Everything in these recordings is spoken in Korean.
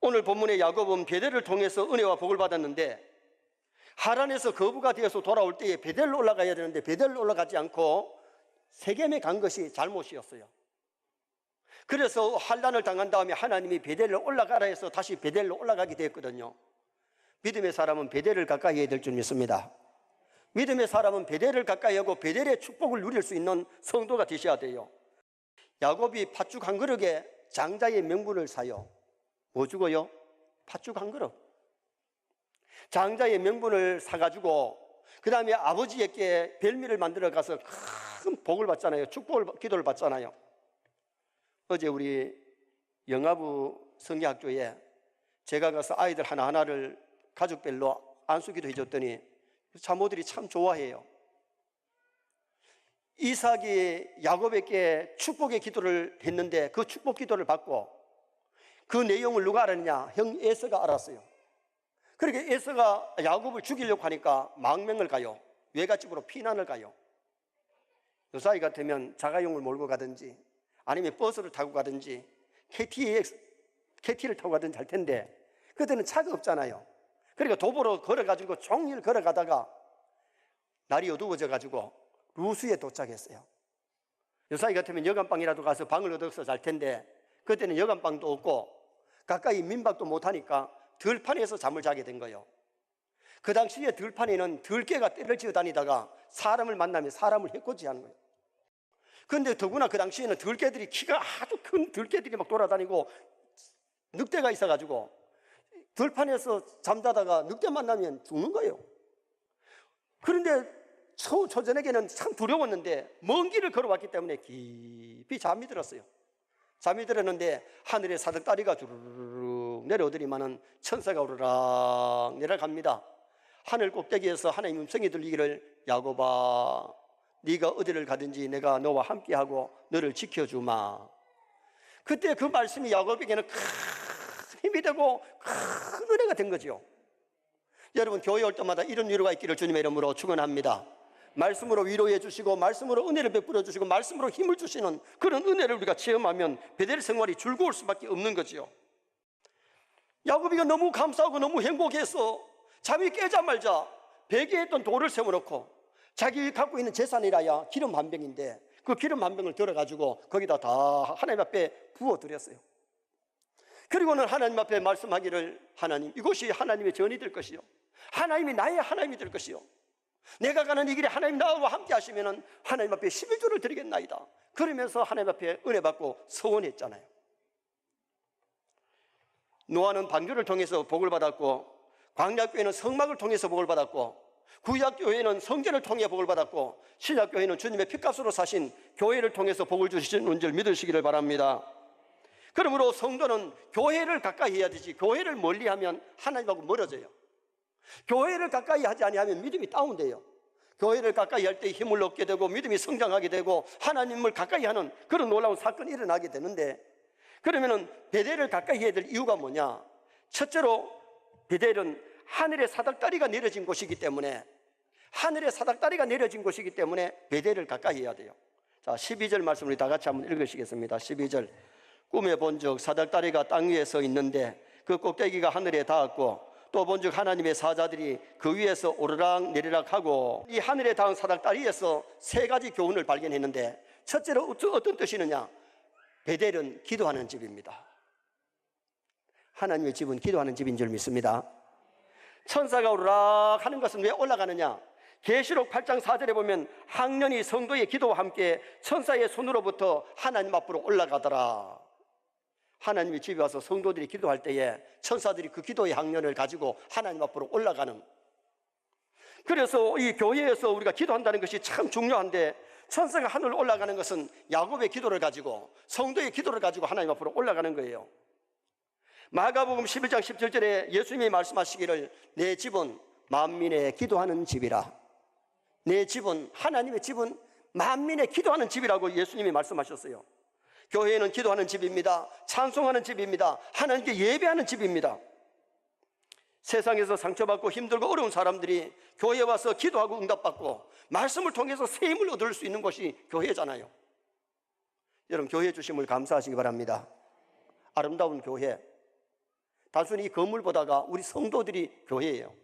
오늘 본문의 야곱은 베델을 통해서 은혜와 복을 받았는데 하란에서 거부가 되어서 돌아올 때에 베델로 올라가야 되는데 베델로 올라가지 않고 세겜에 간 것이 잘못이었어요. 그래서 환난을 당한 다음에 하나님이 베델로 올라가라 해서 다시 베델로 올라가게 되었거든요. 믿음의 사람은 베델을 가까이 해야 될 줄 믿습니다. 믿음의 사람은 베델을 가까이 하고 베델의 축복을 누릴 수 있는 성도가 되셔야 돼요. 야곱이 팥죽 한 그릇에 장자의 명분을 사요. 뭐 주고요? 팥죽 한 그릇. 장자의 명분을 사가지고 그 다음에 아버지에게 별미를 만들어 가서 큰 복을 받잖아요. 축복을, 기도를 받잖아요. 어제 우리 영아부 성경학교에 제가 가서 아이들 하나하나를 가족별로 안수기도 해줬더니 자모들이 참 좋아해요. 이삭이 야곱에게 축복의 기도를 했는데 그 축복 기도를 받고 그 내용을 누가 알았냐? 형 에서가 알았어요. 그러니까 에서가 야곱을 죽이려고 하니까 망명을 가요. 외갓집으로 피난을 가요. 요사이 같으면 자가용을 몰고 가든지 아니면 버스를 타고 가든지 KT를 타고 가든지 할 텐데 그때는 차가 없잖아요. 그러니까 도보로 걸어가지고 종일 걸어가다가 날이 어두워져 가지고 루스에 도착했어요. 요사이 같으면 여간방이라도 가서 방을 얻어서 잘 텐데 그때는 여간방도 없고 가까이 민박도 못하니까 들판에서 잠을 자게 된 거예요. 그 당시에 들판에는 들개가 떼를 지어 다니다가 사람을 만나면 사람을 해코지하는 거예요. 그런데 더구나 그 당시에는 들개들이 키가 아주 큰 들개들이 막 돌아다니고 늑대가 있어가지고 들판에서 잠자다가 늑대 만나면 죽는 거예요. 그런데 초저녁에는 참 두려웠는데 먼 길을 걸어왔기 때문에 깊이 잠이 들었어요. 잠이 들었는데 하늘에 사닥다리가 주르륵 내려오더니만은 천사가 오르락 내려갑니다. 하늘 꼭대기에서 하나님 음성이 들리기를 야곱아 네가 어디를 가든지 내가 너와 함께하고 너를 지켜주마. 그때 그 말씀이 야곱에게는 큰 힘이 되고 큰 은혜가 된 거죠. 여러분 교회 올 때마다 이런 위로가 있기를 주님의 이름으로 축원합니다. 말씀으로 위로해 주시고 말씀으로 은혜를 베풀어 주시고 말씀으로 힘을 주시는 그런 은혜를 우리가 체험하면 베델 생활이 즐거울 수밖에 없는 거지요. 야곱이가 너무 감사하고 너무 행복해서 잠이 깨자마자 베개에 있던 돌을 세워놓고 자기 갖고 있는 재산이라야 기름 한 병인데 그 기름 한 병을 들어가지고 거기다 다 하나님 앞에 부어드렸어요. 그리고는 하나님 앞에 말씀하기를 하나님 이곳이 하나님의 전이 될 것이요 하나님이 나의 하나님이 될 것이요 내가 가는 이 길에 하나님 나와 함께 하시면 하나님 앞에 11조를 드리겠나이다. 그러면서 하나님 앞에 은혜 받고 서원했잖아요. 노아는 방주를 통해서 복을 받았고 광야교회는 성막을 통해서 복을 받았고 구약교회는 성전을 통해 복을 받았고 신약교회는 주님의 피값으로 사신 교회를 통해서 복을 주시는 줄 믿으시기를 바랍니다. 그러므로 성도는 교회를 가까이 해야 되지 교회를 멀리하면 하나님하고 멀어져요. 교회를 가까이 하지 아니하면 믿음이 다운돼요. 교회를 가까이 할 때 힘을 얻게 되고 믿음이 성장하게 되고 하나님을 가까이 하는 그런 놀라운 사건이 일어나게 되는데 그러면은 베델을 가까이 해야 될 이유가 뭐냐? 첫째로 베델은 하늘의 사닥다리가 내려진 곳이기 때문에 하늘의 사닥다리가 내려진 곳이기 때문에 베델을 가까이 해야 돼요. 자, 12절 말씀을 다 같이 한번 읽으시겠습니다. 12절 꿈에 본즉 사닥다리가 땅 위에 서 있는데 그 꼭대기가 하늘에 닿았고 또 본즉 하나님의 사자들이 그 위에서 오르락 내리락 하고 이 하늘에 닿은 사닥다리에서 세 가지 교훈을 발견했는데 첫째로 어떤 뜻이느냐? 베델은 기도하는 집입니다. 하나님의 집은 기도하는 집인 줄 믿습니다. 천사가 오르락 하는 것은 왜 올라가느냐? 계시록 8장 4절에 보면 항년이 성도의 기도와 함께 천사의 손으로부터 하나님 앞으로 올라가더라. 하나님의 집에 와서 성도들이 기도할 때에 천사들이 그 기도의 항년을 가지고 하나님 앞으로 올라가는, 그래서 이 교회에서 우리가 기도한다는 것이 참 중요한데 천사가 하늘로 올라가는 것은 야곱의 기도를 가지고 성도의 기도를 가지고 하나님 앞으로 올라가는 거예요. 마가복음 11장 17절에 예수님이 말씀하시기를 내 집은 만민의 기도하는 집이라. 내 집은, 하나님의 집은 만민의 기도하는 집이라고 예수님이 말씀하셨어요. 교회는 기도하는 집입니다. 찬송하는 집입니다. 하나님께 예배하는 집입니다. 세상에서 상처받고 힘들고 어려운 사람들이 교회에 와서 기도하고 응답받고 말씀을 통해서 새 힘을 얻을 수 있는 곳이 교회잖아요. 여러분 교회 주심을 감사하시기 바랍니다. 아름다운 교회, 단순히 이 건물보다가 우리 성도들이 교회예요.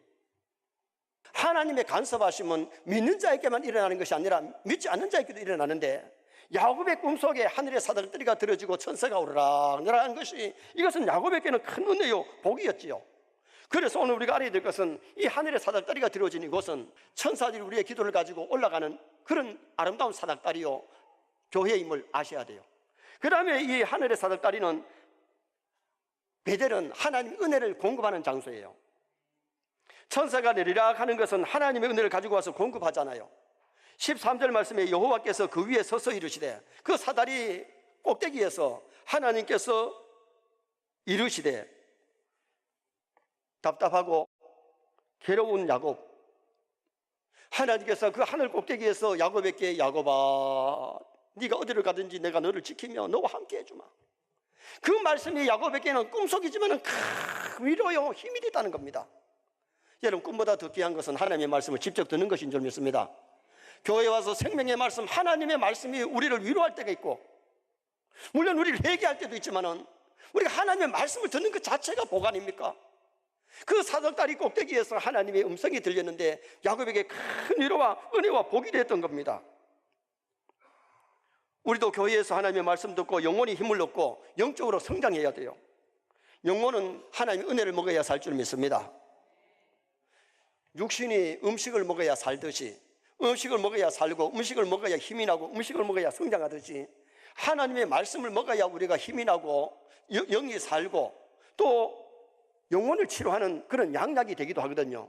하나님의 간섭하심은 믿는 자에게만 일어나는 것이 아니라 믿지 않는 자에게도 일어나는데, 야곱의 꿈속에 하늘의 사닥다리가 들어지고 천사가 오르락 내려간 것이, 이것은 야곱에게는 큰 은혜요 복이었지요. 그래서 오늘 우리가 알아야 될 것은, 이 하늘의 사닥다리가 들어진 이곳은 천사들이 우리의 기도를 가지고 올라가는 그런 아름다운 사닥다리요 교회임을 아셔야 돼요. 그 다음에 이 하늘의 사닥다리는, 베델은 하나님의 은혜를 공급하는 장소예요. 천사가 내리라 하는 것은 하나님의 은혜를 가지고 와서 공급하잖아요. 13절 말씀에 여호와께서 그 위에 서서 이르시되, 그 사다리 꼭대기에서 하나님께서 이르시되, 답답하고 괴로운 야곱, 하나님께서 그 하늘 꼭대기에서 야곱에게, 야곱아 네가 어디를 가든지 내가 너를 지키며 너와 함께 해주마. 그 말씀이 야곱에게는 꿈속이지만 큰 위로요 힘이 됐다는 겁니다. 여러분, 꿈보다 더 귀한 것은 하나님의 말씀을 직접 듣는 것인 줄 믿습니다. 교회에 와서 생명의 말씀, 하나님의 말씀이 우리를 위로할 때가 있고, 물론 우리를 회개할 때도 있지만은, 우리가 하나님의 말씀을 듣는 것 자체가 복 아닙니까? 그 사닥다리 꼭대기에서 하나님의 음성이 들렸는데 야곱에게 큰 위로와 은혜와 복이 됐던 겁니다. 우리도 교회에서 하나님의 말씀 듣고 영혼이 힘을 얻고 영적으로 성장해야 돼요. 영혼은 하나님의 은혜를 먹어야 살 줄 믿습니다. 육신이 음식을 먹어야 살듯이, 음식을 먹어야 살고, 음식을 먹어야 힘이 나고, 음식을 먹어야 성장하듯이, 하나님의 말씀을 먹어야 우리가 힘이 나고 영이 살고 또 영혼을 치료하는 그런 양약이 되기도 하거든요.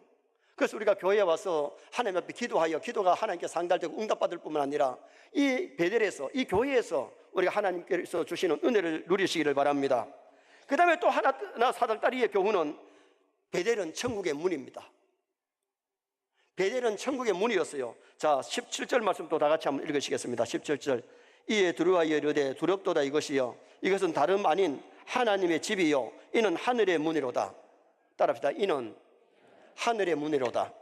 그래서 우리가 교회에 와서 하나님 앞에 기도하여 기도가 하나님께 상달되고 응답받을 뿐만 아니라 이 베델에서, 이 교회에서 우리가 하나님께서 주시는 은혜를 누리시기를 바랍니다. 그 다음에 또 하나 사닥다리의 교훈은, 베델은 천국의 문입니다. 베델은 천국의 문이었어요. 자, 17절 말씀 또 다 같이 한번 읽으시겠습니다. 17절. 이에 두루하여 이르되 두렵도다 이것이요, 이것은 다름 아닌 하나님의 집이요 이는 하늘의 문이로다. 따라합시다. 이는 하늘의 문이로다.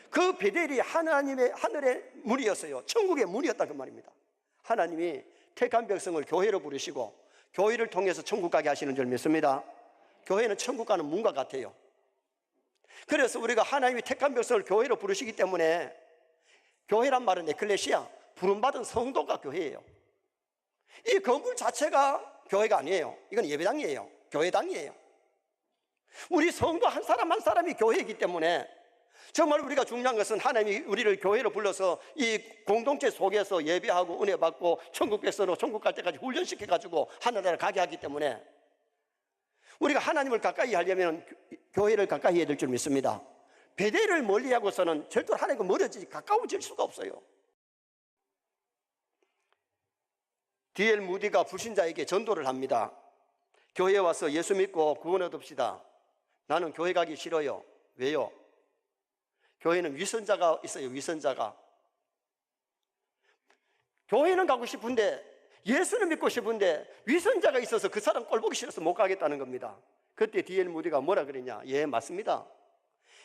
그 베델이 하늘의 문이었어요. 천국의 문이었다 그 말입니다. 하나님이 택한 백성을 교회로 부르시고 교회를 통해서 천국 가게 하시는 줄 믿습니다. 교회는 천국 가는 문과 같아요. 그래서 우리가 하나님이 택한 백성을 교회로 부르시기 때문에, 교회란 말은 에클레시아, 부름받은 성도가 교회예요. 이 건물 자체가 교회가 아니에요. 이건 예배당이에요. 교회당이에요. 우리 성도 한 사람 한 사람이 교회이기 때문에, 정말 우리가 중요한 것은 하나님이 우리를 교회로 불러서 이 공동체 속에서 예배하고 은혜 받고 천국 백성으로 천국 갈 때까지 훈련시켜가지고 하나님을 가게 하기 때문에, 우리가 하나님을 가까이 하려면 교회를 가까이 해야 될 줄 믿습니다. 베델을 멀리하고서는 절대로 하나님과 멀어지지 가까워질 수가 없어요. D.L. 무디가 불신자에게 전도를 합니다. 교회에 와서 예수 믿고 구원 얻읍시다. 나는 교회 가기 싫어요. 왜요? 교회는 위선자가 있어요. 위선자가. 교회는 가고 싶은데, 예수는 믿고 싶은데 위선자가 있어서 그 사람 꼴 보기 싫어서 못 가겠다는 겁니다. 그때 D.L. 무디가 뭐라 그랬냐? 예, 맞습니다.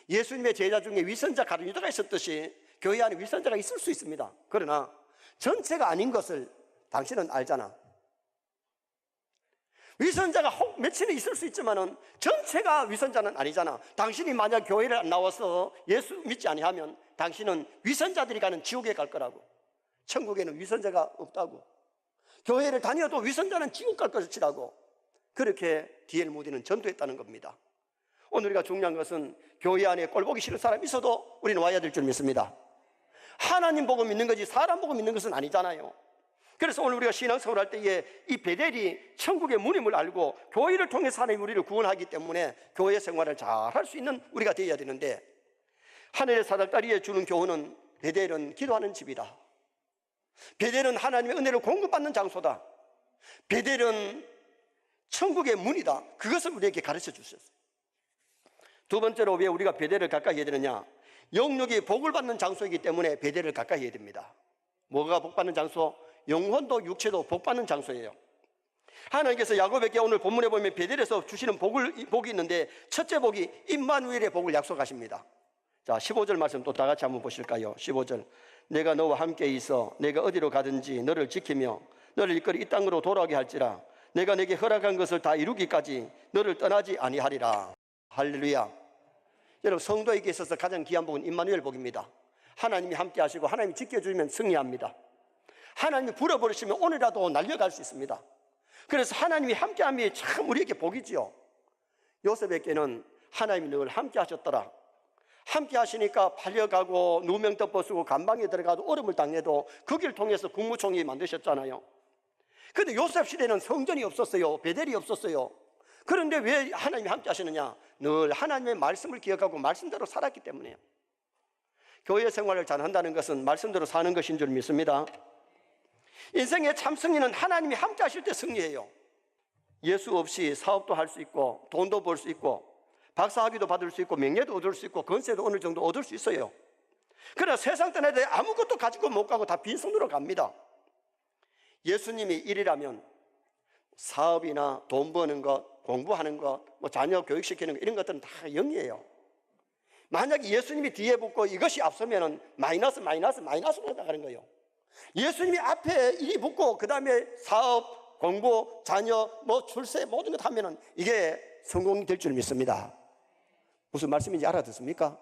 예수님의 제자 중에 위선자 가룟 유다가 있었듯이 교회 안에 위선자가 있을 수 있습니다. 그러나 전체가 아닌 것을 당신은 알잖아. 위선자가 혹 몇이는 있을 수 있지만은 전체가 위선자는 아니잖아. 당신이 만약 교회를 안 나와서 예수 믿지 아니하면 당신은 위선자들이 가는 지옥에 갈 거라고. 천국에는 위선자가 없다고. 교회를 다녀도 위선자는 지옥 갈 것이라고. 그렇게 D.L. 무디는 전도했다는 겁니다. 오늘 우리가 중요한 것은, 교회 안에 꼴 보기 싫은 사람이 있어도 우리는 와야 될 줄 믿습니다. 하나님 보고 믿는 거지 사람 보고 믿는 것은 아니잖아요. 그래서 오늘 우리가 신앙생활 할 때에 이 베델이 천국의 문임을 알고 교회를 통해서 하나님 우리를 구원하기 때문에 교회 생활을 잘 할 수 있는 우리가 되어야 되는데, 하늘의 사닥다리에 주는 교훈은, 베델은 기도하는 집이다. 베델은 하나님의 은혜를 공급받는 장소다. 베델은 천국의 문이다. 그것을 우리에게 가르쳐 주셨어요. 두 번째로 왜 우리가 베델을 가까이 해야 되느냐? 영육이 복을 받는 장소이기 때문에 베델을 가까이 해야 됩니다. 뭐가 복받는 장소? 영혼도 육체도 복받는 장소예요. 하나님께서 야곱에게 오늘 본문에 보면 베델에서 주시는 복이 있는데, 첫째 복이 임마누엘의 복을 약속하십니다. 자, 15절 말씀 또 다 같이 한번 보실까요? 15절. 내가 너와 함께 있어 내가 어디로 가든지 너를 지키며 너를 이끌어 이 땅으로 돌아오게 할지라. 내가 내게 허락한 것을 다 이루기까지 너를 떠나지 아니하리라. 할렐루야. 여러분, 성도에게 있어서 가장 귀한 복은 임마누엘 복입니다. 하나님이 함께 하시고 하나님이 지켜주면 승리합니다. 하나님이 불어버리시면 오늘이라도 날려갈 수 있습니다. 그래서 하나님이 함께함이 참 우리에게 복이지요. 요셉에게는 하나님이 늘 함께 하셨더라. 함께 하시니까 팔려가고 누명 덮어쓰고 감방에 들어가도 어려움을 당해도 그 길 통해서 국무총리 만드셨잖아요. 그런데 요셉 시대는 성전이 없었어요. 베델이 없었어요. 그런데 왜 하나님이 함께 하시느냐? 늘 하나님의 말씀을 기억하고 말씀대로 살았기 때문에요. 교회 생활을 잘한다는 것은 말씀대로 사는 것인 줄 믿습니다. 인생의 참 승리는 하나님이 함께 하실 때 승리예요. 예수 없이 사업도 할 수 있고 돈도 벌 수 있고 박사학위도 받을 수 있고 명예도 얻을 수 있고 권세도 어느 정도 얻을 수 있어요. 그러나 세상 떠날 때 아무것도 가지고 못 가고 다 빈손으로 갑니다. 예수님이 일이라면 사업이나 돈 버는 것, 공부하는 것, 뭐 자녀 교육시키는 것, 이런 것들은 다 0이에요. 만약에 예수님이 뒤에 붙고 이것이 앞서면 마이너스로 나가는 거예요. 예수님이 앞에 일이 붙고 그 다음에 사업, 공부, 자녀, 뭐 출세 모든 것 하면은 이게 성공이 될 줄 믿습니다. 무슨 말씀인지 알아듣습니까?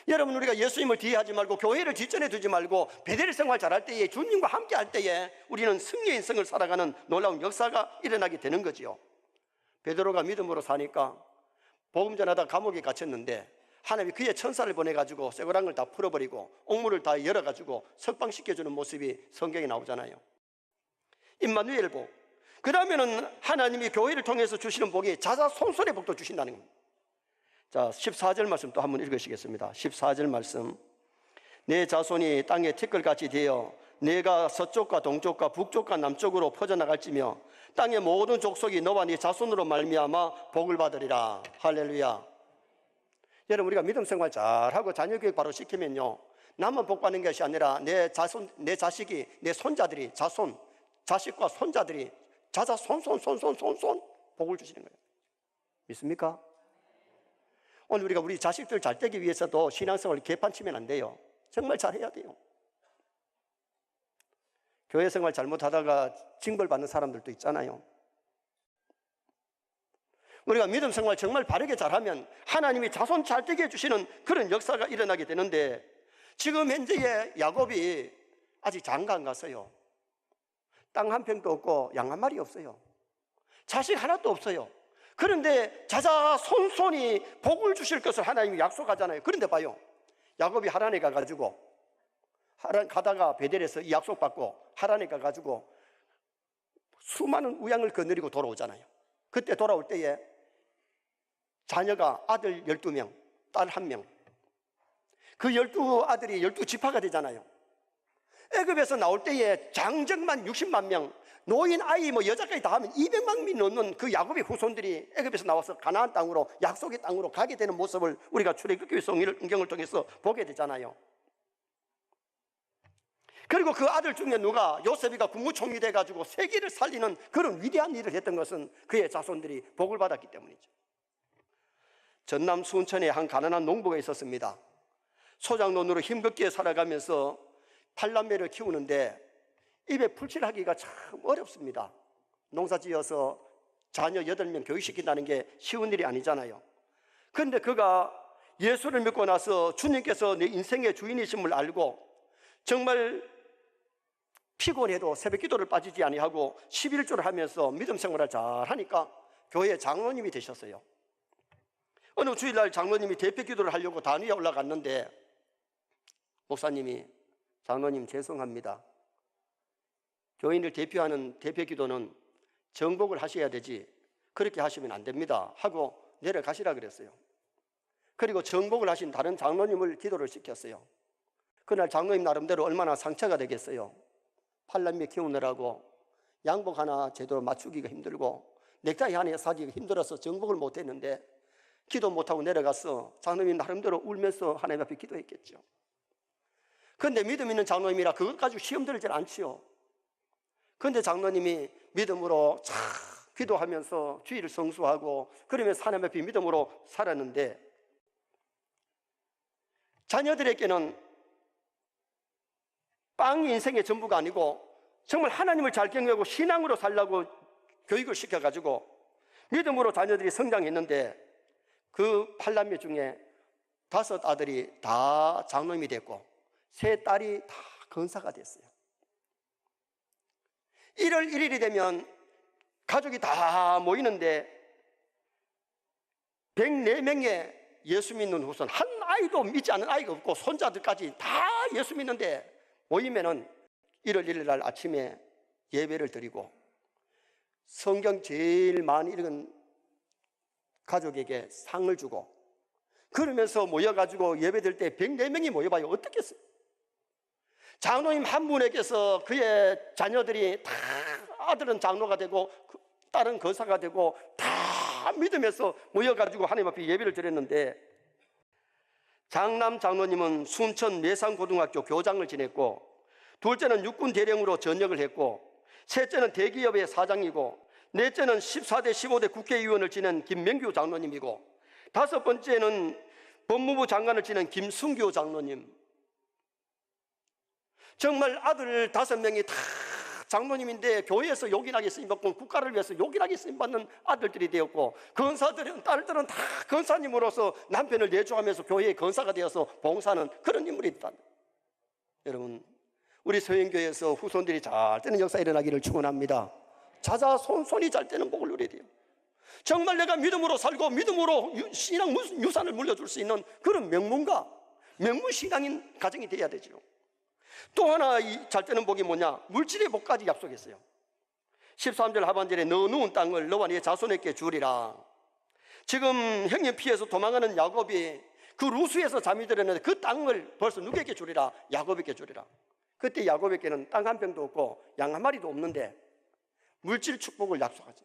여러분, 우리가 예수님을 뒤에 하지 말고 교회를 뒷전에 두지 말고 베델 생활 잘할 때에 주님과 함께 할 때에 우리는 승리의 인생을 살아가는 놀라운 역사가 일어나게 되는 거지요. 베드로가 믿음으로 사니까 복음 전하다 감옥에 갇혔는데 하나님이 그의 천사를 보내가지고 쇠고랑을 다 풀어버리고 옥문을 다 열어가지고 석방시켜주는 모습이 성경에 나오잖아요. 임마누엘 복. 그 다음에는 하나님이 교회를 통해서 주시는 복이 자자손손의 복도 주신다는 겁니다. 자, 14절 말씀 또 한번 읽으시겠습니다. 14절 말씀. 내 자손이 땅에 티끌같이 되어 내가 서쪽과 동쪽과 북쪽과 남쪽으로 퍼져나갈지며 땅의 모든 족속이 너와 네 자손으로 말미암아 복을 받으리라. 할렐루야. 여러분, 우리가 믿음 생활 잘하고 자녀 교육 바로 시키면요, 나만 복 받는 것이 아니라 내 자손, 내 자식이, 내 손자들이, 자손, 자식과 손자들이 자자손 복을 주시는 거예요. 믿습니까? 오늘 우리가 우리 자식들 잘 되기 위해서도 신앙생활을 개판치면 안 돼요. 정말 잘해야 돼요. 교회 생활 잘못하다가 징벌받는 사람들도 있잖아요. 우리가 믿음 생활 정말 바르게 잘하면 하나님이 자손 잘 되게 해주시는 그런 역사가 일어나게 되는데, 지금 현재의 야곱이 아직 장가 안 갔어요. 땅 한 평도 없고 양 한 마리 없어요. 자식 하나도 없어요. 그런데 자자손손이 복을 주실 것을 하나님이 약속하잖아요. 그런데 봐요, 야곱이 하란에 가가지고 하란 가다가 베델에서 이 약속받고 하란에 가가지고 수많은 우양을 거느리고 돌아오잖아요. 그때 돌아올 때에 자녀가 아들 12명, 딸 1명, 그 12아들이 12지파가 되잖아요. 애굽에서 나올 때에 장정만 60만 명, 노인, 아이, 뭐 여자까지 다 하면 200만 명이 넘는 그 야곱의 후손들이 애굽에서 나와서 가나안 땅으로, 약속의 땅으로 가게 되는 모습을 우리가 출애굽기 성경을 통해서 보게 되잖아요. 그리고 그 아들 중에 누가, 요셉이가 국무총리 돼가지고 세계를 살리는 그런 위대한 일을 했던 것은 그의 자손들이 복을 받았기 때문이죠. 전남 순천에 한 가난한 농부가 있었습니다. 소장농으로 힘겹게 살아가면서 8남매를 키우는데 입에 풀칠하기가 참 어렵습니다. 농사지어서 자녀 8명 교육시킨다는 게 쉬운 일이 아니잖아요. 그런데 그가 예수를 믿고 나서 주님께서 내 인생의 주인이심을 알고 정말 피곤해도 새벽 기도를 빠지지 아니하고 11조를 하면서 믿음 생활을 잘 하니까 교회 장로님이 되셨어요. 어느 주일날 장로님이 대표 기도를 하려고 단 위에 올라갔는데 목사님이, 장로님 죄송합니다, 교인을 대표하는 대표 기도는 정복을 하셔야 되지 그렇게 하시면 안 됩니다 하고 내려가시라 그랬어요. 그리고 정복을 하신 다른 장로님을 기도를 시켰어요. 그날 장로님 나름대로 얼마나 상처가 되겠어요. 8남매 키우느라고 양복 하나 제대로 맞추기가 힘들고 넥타이 하나 사기가 힘들어서 정복을 못했는데 기도 못하고 내려가서 장로님 나름대로 울면서 하나님 앞에 기도했겠죠. 그런데 믿음 있는 장로님이라 그것 가지고 시험 들지 않지요. 그런데 장로님이 믿음으로 참 기도하면서 주의를 성수하고 그러면서 하나님 앞에 믿음으로 살았는데, 자녀들에게는 빵이 인생의 전부가 아니고 정말 하나님을 잘 경외하고 신앙으로 살라고 교육을 시켜가지고 믿음으로 자녀들이 성장했는데 그 8남매 중에 5 아들이 다 장로님이 됐고 3 딸이 다 권사가 됐어요. 1월 1일이 되면 가족이 다 모이는데 104명의 예수 믿는 후손, 한 아이도 믿지 않는 아이가 없고 손자들까지 다 예수 믿는데 모이면은 1월 1일 날 아침에 예배를 드리고 성경 제일 많이 읽은 가족에게 상을 주고 그러면서 모여가지고 예배 드릴 때 104명이 모여봐요. 어떻겠어요? 장로님 한 분에게서 그의 자녀들이 다 아들은 장로가 되고 딸은 거사가 되고 다 믿으면서 모여가지고 하나님 앞에 예배를 드렸는데 장남 장로님은 순천 매상고등학교 교장을 지냈고 둘째는 육군 대령으로 전역을 했고 셋째는 대기업의 사장이고 넷째는 14대 15대 국회의원을 지낸 김명규 장로님이고 5번째는 법무부 장관을 지낸 김순교 장로님. 정말 아들 5명이 다 장로님인데 교회에서 요긴하게 쓰임받고 국가를 위해서 요긴하게 쓰임받는 아들들이 되었고 권사들은 딸들은 다 권사님으로서 남편을 내조하면서 교회의 권사가 되어서 봉사하는 그런 인물이 있다. 여러분, 우리 서영교회에서 후손들이 잘 되는 역사 일어나기를 축원합니다. 자자손손이 잘 되는 복을 누려야 돼요. 정말 내가 믿음으로 살고 믿음으로 신앙 유산을 물려줄 수 있는 그런 명문가, 명문신앙인 가정이 되어야 되죠. 또 하나 잘 되는 복이 뭐냐? 물질의 복까지 약속했어요. 13절 하반절에 너 누운 땅을 너와 네 자손에게 주리라. 지금 형님 피해서 도망가는 야곱이 그 루스에서 잠이 들었는데 그 땅을 벌써 누구에게 주리라? 야곱에게 주리라. 그때 야곱에게는 땅 한 평도 없고 양 한 마리도 없는데 물질 축복을 약속하죠.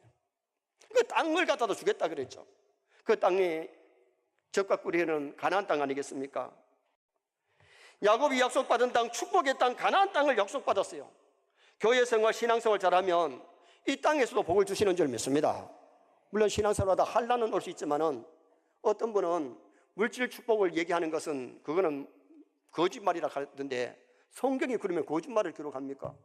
그 땅을 갖다도 주겠다 그랬죠. 그 땅이 젖과 꿀이 흐르는 가나안 땅 아니겠습니까? 야곱이 약속받은 땅, 축복의 땅, 가나안 땅을 약속받았어요. 교회 생활, 신앙생활 잘하면 이 땅에서도 복을 주시는 줄 믿습니다. 물론 신앙생활하다 환난은 올 수 있지만은 어떤 분은 물질 축복을 얘기하는 것은 그거는 거짓말이라 하던데 성경이 그러면 거짓말을 기록합니까?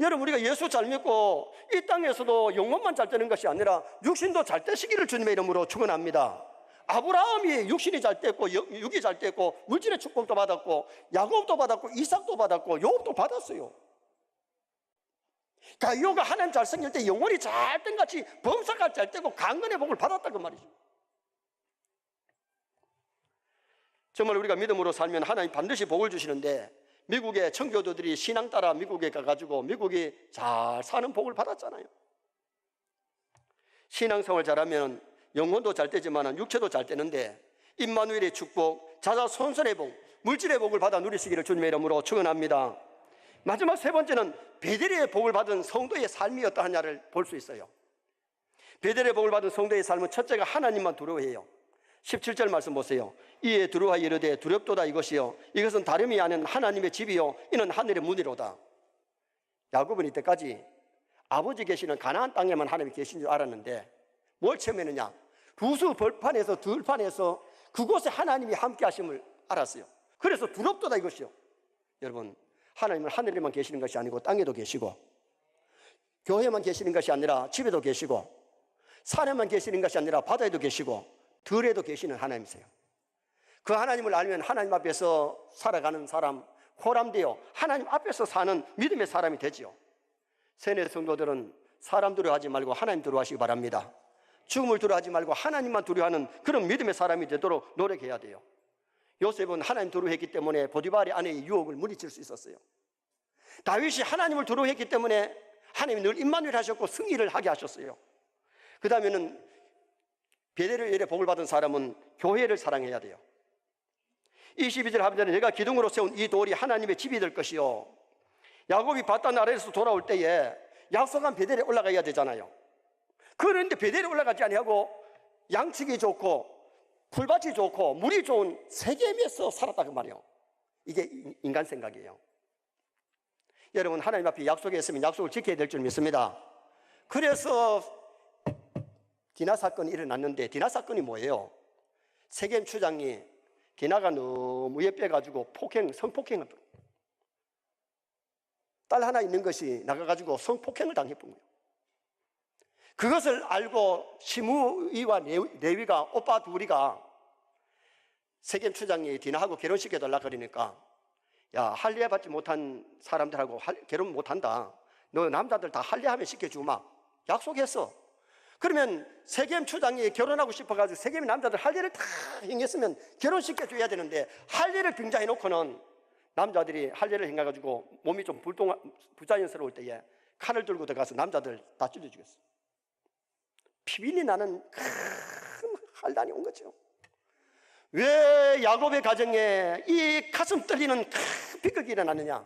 여러분, 우리가 예수 잘 믿고 이 땅에서도 영혼만 잘 되는 것이 아니라 육신도 잘 되시기를 주님의 이름으로 축원합니다. 아브라함이 육신이 잘 됐고 육이 잘 됐고 물질의 축복도 받았고 야곱도 받았고 이삭도 받았고 요업도 받았어요. 가이오가 하나님 잘 생길 때 영혼이 잘 된 같이 범사가 잘 되고 강건의 복을 받았다 그 말이죠. 정말 우리가 믿음으로 살면 하나님 반드시 복을 주시는데 미국의 청교도들이 신앙 따라 미국에 가가지고 미국이 잘 사는 복을 받았잖아요. 신앙생활 잘하면 영혼도 잘 되지만 육체도 잘 되는데 임마누엘의 축복, 자자손손의 복, 물질의 복을 받아 누리시기를 주님의 이름으로 축원합니다. 마지막 3번째는 베델의 복을 받은 성도의 삶이 어떠하냐를 볼 수 있어요. 베델의 복을 받은 성도의 삶은 첫째가 하나님만 두려워해요. 17절 말씀 보세요. 이에 두려워 이르되 두렵도다 이것이요 이것은 다름이 아닌 하나님의 집이요 이는 하늘의 문이로다. 야곱은 이때까지 아버지 계시는 가나안 땅에만 하나님이 계신 줄 알았는데 뭘 체험했느냐? 루스 벌판에서 들판에서 그곳에 하나님이 함께 하심을 알았어요. 그래서 두렵도다 이것이요. 여러분, 하나님은 하늘에만 계시는 것이 아니고 땅에도 계시고 교회만 계시는 것이 아니라 집에도 계시고 산에만 계시는 것이 아니라 바다에도 계시고 들에도 계시는 하나님이세요. 그 하나님을 알면 하나님 앞에서 살아가는 사람, 호람되어 하나님 앞에서 사는 믿음의 사람이 되지요. 세뇌 성도들은 사람 두려워하지 말고 하나님 두려워하시기 바랍니다. 죽음을 두려워하지 말고 하나님만 두려워하는 그런 믿음의 사람이 되도록 노력해야 돼요. 요셉은 하나님 두려워했기 때문에 보디발의 아내의 유혹을 물리칠 수 있었어요. 다윗이 하나님을 두려워했기 때문에 하나님이 늘 임마누엘 하셨고 승리를 하게 하셨어요. 그 다음에는 베델의 복을 받은 사람은 교회를 사랑해야 돼요. 22절 하반절에 내가 기둥으로 세운 이 돌이 하나님의 집이 될 것이요. 야곱이 바단 아래에서 돌아올 때에 약속한 베델에 올라가야 되잖아요. 그런데 베델에 올라가지 아니하고 양식이 좋고 풀밭이 좋고 물이 좋은 세겜에서 살았다 그 말이에요. 이게 인간 생각이에요. 여러분, 하나님 앞에 약속했으면 약속을 지켜야 될 줄 믿습니다. 그래서 디나 사건이 일어났는데 디나 사건이 뭐예요? 세겜 추장이 디나가 너무 예뻐가지고 성폭행을 딸 하나 있는 것이 나가가지고 성폭행을 당해본 거예요. 그것을 알고 시므이와 레위가, 오빠 둘이가 세겜 추장이 디나하고 결혼시켜달라 그러니까, 야, 할례받지 못한 사람들하고 결혼 못한다. 너 남자들 다 할례하면 시켜주마. 약속했어. 그러면 세겜 추장이 결혼하고 싶어가지고 세겜 남자들 할례를 다 행했으면 결혼시켜줘야 되는데, 할례를 등장해놓고는 남자들이 할례를 행해가지고 몸이 좀 부자연스러울 때에 칼을 들고 들어가서 남자들 다 찔러 죽였어. 피빈이 나는 큰 환란이 온 거죠. 왜 야곱의 가정에 이 가슴 떨리는 큰 비극이 일어났느냐?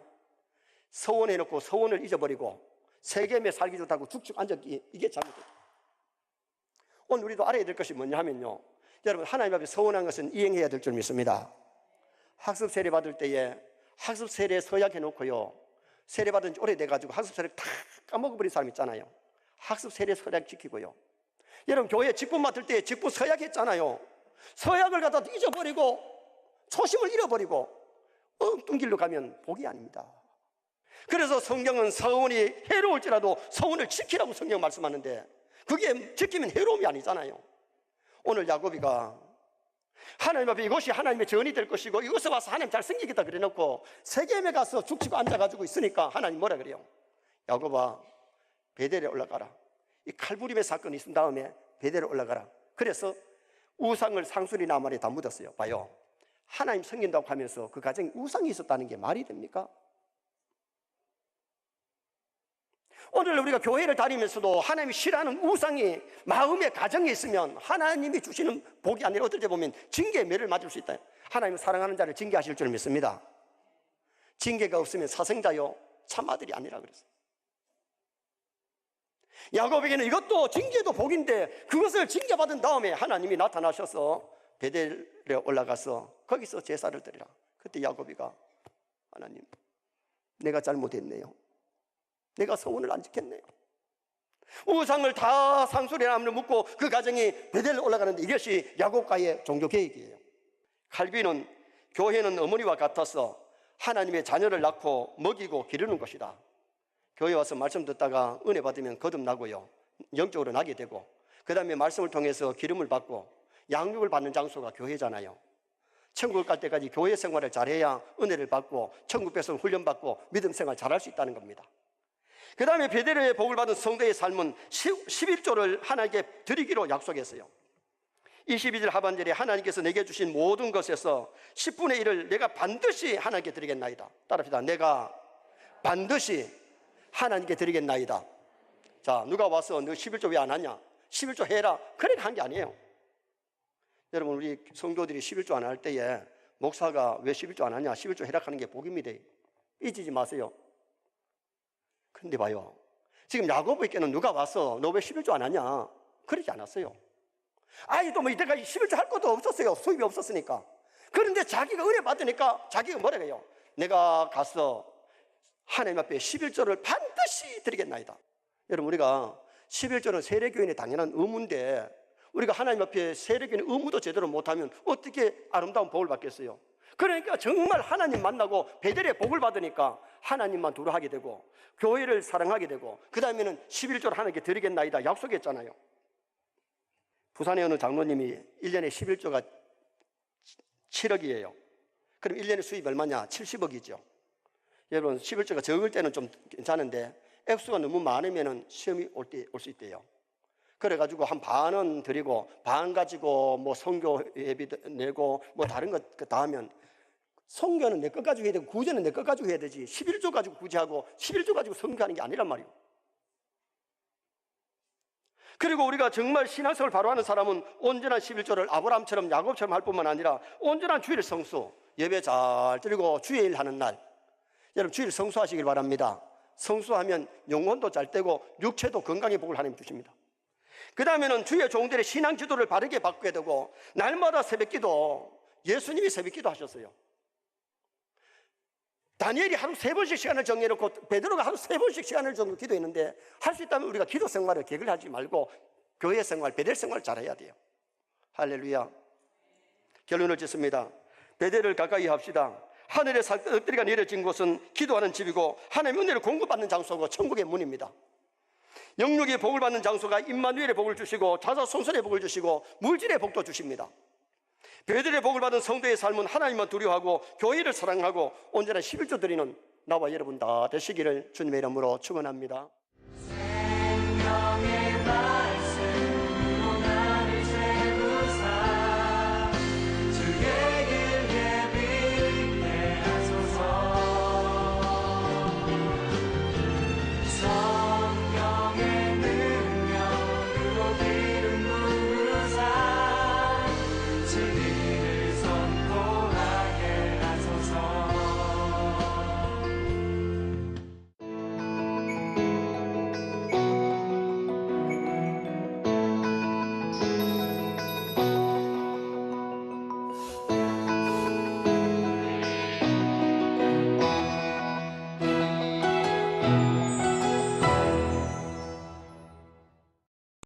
서원해놓고 서원을 잊어버리고 세겜에 살기 좋다고 죽죽 앉았기, 이게 잘못됐다. 오늘 우리도 알아야 될 것이 뭐냐 하면요, 여러분, 하나님 앞에 서원한 것은 이행해야 될 줄 믿습니다. 학습 세례 받을 때에 학습 세례 서약해놓고요, 세례 받은 지 오래돼가지고 학습 세례 다 까먹어버린 사람 있잖아요. 학습 세례 서약 지키고요. 여러분, 교회 직분 맡을 때 직분 서약했잖아요. 서약을 갖다 잊어버리고 초심을 잃어버리고 엉뚱 길로 가면 복이 아닙니다. 그래서 성경은 서원이 해로울지라도 서원을 지키라고 성경 말씀하는데, 그게 지키면 해로움이 아니잖아요. 오늘 야곱이가 하나님 앞에 이것이 하나님의 전이 될 것이고 이것을 와서 하나님 잘생기겠다 그래놓고 세겜에 가서 죽치고 앉아가지고 있으니까 하나님 뭐라 그래요? 야곱아, 베델에 올라가라. 이 칼부림의 사건이 있은 다음에 베델에 올라가라. 그래서 우상을 상수리 나무에 다 묻었어요. 봐요, 하나님 섬긴다고 하면서 그 가정에 우상이 있었다는 게 말이 됩니까? 오늘 우리가 교회를 다니면서도 하나님이 싫어하는 우상이 마음의 가정에 있으면 하나님이 주시는 복이 아니라 어떨 때 보면 징계의 매를 맞을 수 있다. 하나님은 사랑하는 자를 징계하실 줄 믿습니다. 징계가 없으면 사생자요 참아들이 아니라 그랬어요. 야곱에게는 이것도 징계도 복인데, 그것을 징계받은 다음에 하나님이 나타나셔서 베델에 올라가서 거기서 제사를 드리라. 그때 야곱이가, 하나님, 내가 잘못했네요. 내가 서원을 안 지켰네요. 우상을 다 상수리 나무를 묻고 그 가정이 베델에 올라가는데, 이것이 야곱과의 종교 계획이에요. 칼빈은 교회는 어머니와 같아서 하나님의 자녀를 낳고 먹이고 기르는 것이다. 교회 와서 말씀 듣다가 은혜 받으면 거듭나고요, 영적으로 나게 되고, 그 다음에 말씀을 통해서 기름을 받고 양육을 받는 장소가 교회잖아요. 천국 갈 때까지 교회 생활을 잘해야 은혜를 받고 천국 백성 훈련받고 믿음 생활 잘할 수 있다는 겁니다. 그 다음에 베델의 복을 받은 성도의 삶은 11조를 하나님께 드리기로 약속했어요. 22절 하반절에 하나님께서 내게 주신 모든 것에서 10분의 1을 내가 반드시 하나님께 드리겠나이다. 따라합시다. 내가 반드시 하나님께 드리겠나이다. 자, 누가 와서 너 11조 왜 안 하냐? 11조 해라. 그래 한 게 아니에요. 여러분, 우리 성도들이 11조 안 할 때에 목사가 왜 11조 안 하냐? 11조 해라 하는 게 복입니다. 잊지 마세요. 근데 봐요, 지금 야곱에게는 누가 와서 너 왜 11조 안 하냐? 그러지 않았어요. 아이도 뭐 이때까지 11조 할 것도 없었어요. 수입이 없었으니까. 그런데 자기가 은혜 받으니까 자기가 뭐라 해요? 내가 가서 하나님 앞에 11조를 반드시 드리겠나이다. 여러분, 우리가 11조는 세례교인의 당연한 의무인데, 우리가 하나님 앞에 세례교인의 의무도 제대로 못하면 어떻게 아름다운 복을 받겠어요? 그러니까 정말 하나님 만나고 베델의 복을 받으니까 하나님만 두려워하게 되고 교회를 사랑하게 되고, 그 다음에는 11조를 하나님께 드리겠나이다 약속했잖아요. 부산의 어느 장로님이 1년에 11조가 7억이에요. 그럼 1년에 수입 얼마냐? 70억이죠. 여러분, 11조가 적을 때는 좀 괜찮은데 액수가 너무 많으면 시험이 올 수 있대요. 그래가지고 한 반은 드리고 반 가지고 뭐 선교 예비 내고 뭐 다른 것 다 하면, 선교는 내 것 가지고 해야 되고 구제는 내 것 가지고 해야 되지 11조 가지고 구제하고 11조 가지고 선교하는 게 아니란 말이에요. 그리고 우리가 정말 신앙생활을 바로 하는 사람은 온전한 11조를 아브라함처럼 야곱처럼 할 뿐만 아니라 온전한 주일 성수, 예배 잘 드리고 주일 하는 날, 여러분 주일 성수하시길 바랍니다. 성수하면 영혼도 잘 되고 육체도 건강의 복을 하나님 주십니다. 그 다음에는 주의 종들의 신앙 지도를 바르게 바꾸게 되고, 날마다 새벽기도, 예수님이 새벽기도 하셨어요. 다니엘이 하루 3번씩 시간을 정해놓고 베드로가 하루 3번씩 시간을 정해놓고 기도했는데, 할 수 있다면 우리가 기도 생활을 계획을 하지 말고 교회 생활, 베델 생활을 잘해야 돼요. 할렐루야. 결론을 짓습니다. 베델을 가까이 합시다. 하늘의 엎드리가 내려진 곳은 기도하는 집이고 하나님의 은혜를 공급받는 장소고 천국의 문입니다. 영육의 복을 받는 장소가 임마누엘의 복을 주시고 자자손손의 복을 주시고 물질의 복도 주십니다. 베들의 복을 받은 성도의 삶은 하나님만 두려워하고 교회를 사랑하고 온전한 11조 드리는 나와 여러분 다 되시기를 주님의 이름으로 축원합니다.